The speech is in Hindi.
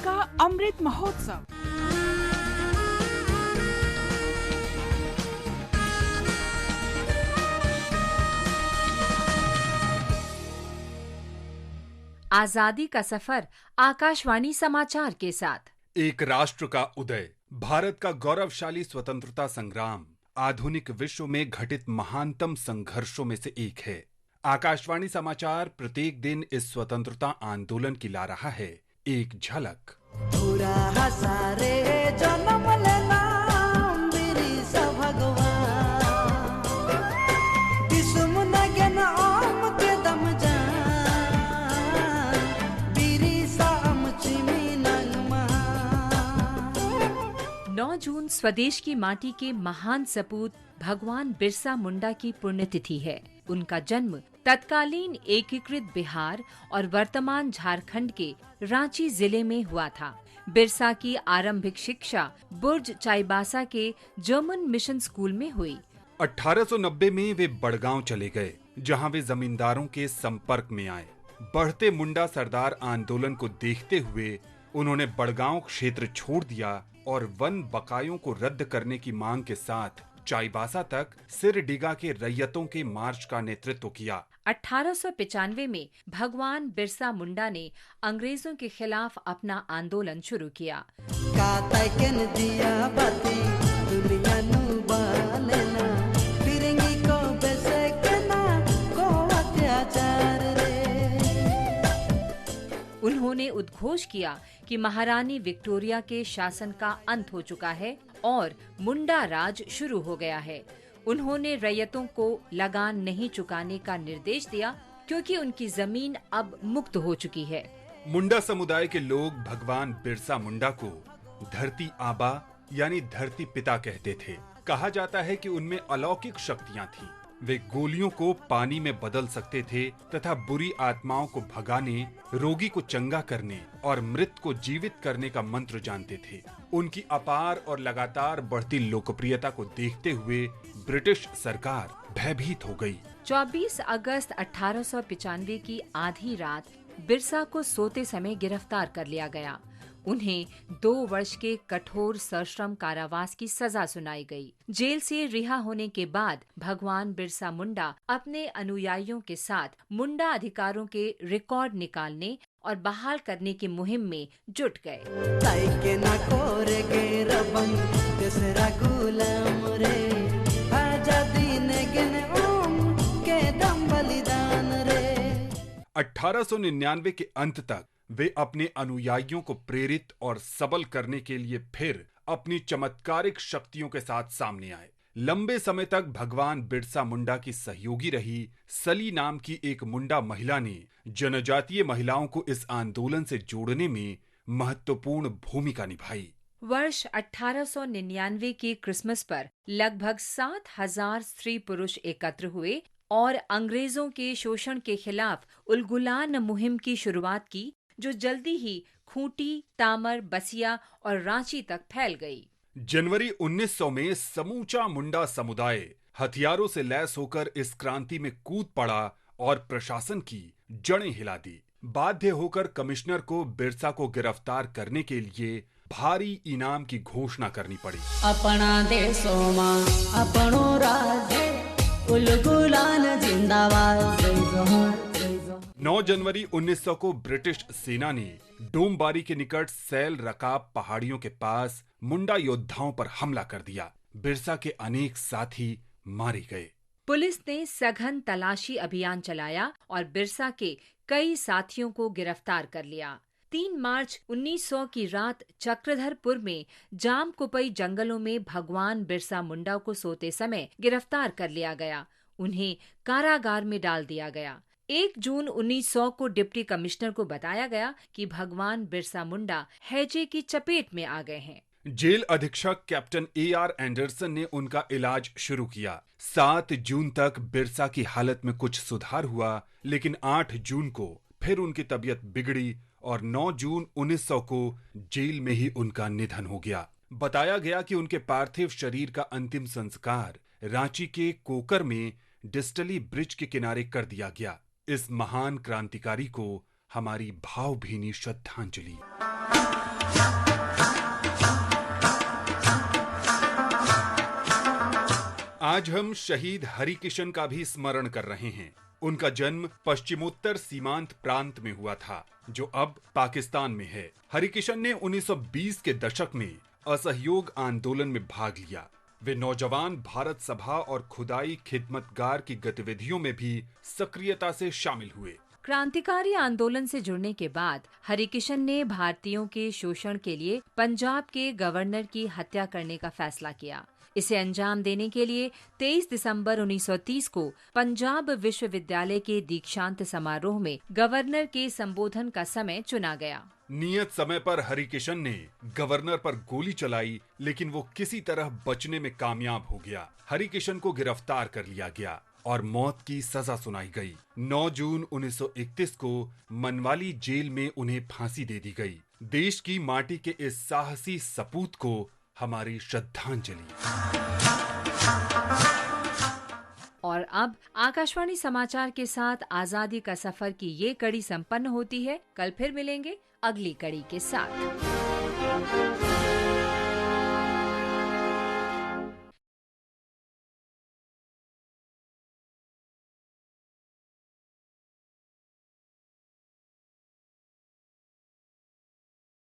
का अमृत महोत्सव। आजादी का सफर आकाशवाणी समाचार के साथ। एक राष्ट्र का उदय, भारत का गौरवशाली स्वतंत्रता संग्राम आधुनिक विश्व में घटित महानतम संघर्षों में से एक है। आकाशवाणी समाचार प्रत्येक दिन इस स्वतंत्रता आंदोलन की ला रहा है एक झलक। जून स्वदेश की माटी के महान सपूत भगवान बिरसा मुंडा की पुण्यतिथि है। उनका जन्म तत्कालीन एकीकृत बिहार और वर्तमान झारखंड के रांची जिले में हुआ था। बिरसा की आरंभिक शिक्षा बुर्ज चाईबासा के जर्मन मिशन स्कूल में हुई। 1890 में वे बड़गांव चले गए, जहां वे जमींदारों के संपर्क में आए। बढ़ते मुंडा सरदार आंदोलन को देखते हुए उन्होंने बड़गांव क्षेत्र छोड़ दिया और वन बकायों को रद्द करने की मांग के साथ चाईबासा तक सिरडीगा के रैयतों के मार्च का नेतृत्व किया। 1895 में भगवान बिरसा मुंडा ने अंग्रेजों के खिलाफ अपना आंदोलन शुरू किया। उन्होंने उद्घोष किया कि महारानी विक्टोरिया के शासन का अंत हो चुका है और मुंडा राज शुरू हो गया है। उन्होंने रैयतों को लगान नहीं चुकाने का निर्देश दिया क्योंकि उनकी जमीन अब मुक्त हो चुकी है। मुंडा समुदाय के लोग भगवान बिरसा मुंडा को धरती आबा यानी धरती पिता कहते थे। कहा जाता है कि उनमें अलौकिक शक्तियां थीं। वे गोलियों को पानी में बदल सकते थे तथा बुरी आत्माओं को भगाने, रोगी को चंगा करने और मृत को जीवित करने का मंत्र जानते थे। उनकी अपार और लगातार बढ़ती लोकप्रियता को देखते हुए ब्रिटिश सरकार भयभीत हो गई। 24 अगस्त 1895 की आधी रात बिरसा को सोते समय गिरफ्तार कर लिया गया। उन्हें 2 वर्ष के कठोर सश्रम कारावास की सजा सुनाई गई। जेल से रिहा होने के बाद भगवान बिरसा मुंडा अपने अनुयायियों के साथ मुंडा अधिकारों के रिकॉर्ड निकालने और बहाल करने की मुहिम में जुट गए। अठारह 1899 के अंत तक वे अपने अनुयायियों को प्रेरित और सबल करने के लिए फिर अपनी चमत्कारिक शक्तियों के साथ सामने आए। लंबे समय तक भगवान बिरसा मुंडा की सहयोगी रही सली नाम की एक मुंडा महिला ने जनजातीय महिलाओं को इस आंदोलन से जोड़ने में महत्वपूर्ण भूमिका निभाई। वर्ष 1899 की क्रिसमस पर लगभग 7,000 स्त्री पुरुष एकत्र हुए और अंग्रेजों के शोषण के खिलाफ उलगुलान मुहिम की शुरुआत की, जो जल्दी ही खूंटी, तामर, बसिया और रांची तक फैल गई। जनवरी 1900 में समूचा मुंडा समुदाय हथियारों से लैस होकर इस क्रांति में कूद पड़ा और प्रशासन की जड़ें हिला दी। बाध्य होकर कमिश्नर को बिरसा को गिरफ्तार करने के लिए भारी इनाम की घोषणा करनी पड़ी। अपना देशों में अपनो राज्य उलगुलान जिंदाबाद। 9 जनवरी 1900 को ब्रिटिश सेना ने डोमबारी के निकट सैल रकाब पहाड़ियों के पास मुंडा योद्धाओं पर हमला कर दिया। बिरसा के अनेक साथी मारे गए। पुलिस ने सघन तलाशी अभियान चलाया और बिरसा के कई साथियों को गिरफ्तार कर लिया। 3 मार्च 1900 की रात चक्रधरपुर में जामकुपई जंगलों में भगवान बिरसा मुंडा को सोते समय गिरफ्तार कर लिया गया। उन्हें कारागार में डाल दिया गया। 1 जून 1900 को डिप्टी कमिश्नर को बताया गया कि भगवान बिरसा मुंडा हैजे की चपेट में आ गए हैं। जेल अधीक्षक कैप्टन AR एंडरसन ने उनका इलाज शुरू किया। 7 जून तक बिरसा की हालत में कुछ सुधार हुआ, लेकिन 8 जून को फिर उनकी तबीयत बिगड़ी और 9 जून 1900 को जेल में ही उनका निधन हो गया। बताया गया कि उनके पार्थिव शरीर का अंतिम संस्कार रांची के कोकर में डिस्टली ब्रिज के किनारे कर दिया गया। इस महान क्रांतिकारी को हमारी भावभीनी श्रद्धांजलि। आज हम शहीद हरिकिशन का भी स्मरण कर रहे हैं। उनका जन्म पश्चिमोत्तर सीमांत प्रांत में हुआ था, जो अब पाकिस्तान में है। हरिकिशन ने 1920 के दशक में असहयोग आंदोलन में भाग लिया। वे नौजवान भारत सभा और खुदाई खिदमतगार की गतिविधियों में भी सक्रियता से शामिल हुए। क्रांतिकारी आंदोलन से जुड़ने के बाद हरिकिशन ने भारतीयों के शोषण के लिए पंजाब के गवर्नर की हत्या करने का फैसला किया। इसे अंजाम देने के लिए 23 दिसंबर 1930 को पंजाब विश्वविद्यालय के दीक्षांत समारोह में गवर्नर के संबोधन का समय चुना गया। नियत समय पर हरिकिशन ने गवर्नर पर गोली चलाई, लेकिन वो किसी तरह बचने में कामयाब हो गया। हरिकिशन को गिरफ्तार कर लिया गया और मौत की सजा सुनाई गई। 9 जून 1931 को मनवाली जेल में उन्हें फांसी दे दी गई। देश की माटी के इस साहसी सपूत को हमारी श्रद्धांजलि। और अब आकाशवाणी समाचार के साथ आजादी का सफर की ये कड़ी संपन्न होती है। कल फिर मिलेंगे अगली कड़ी के साथ।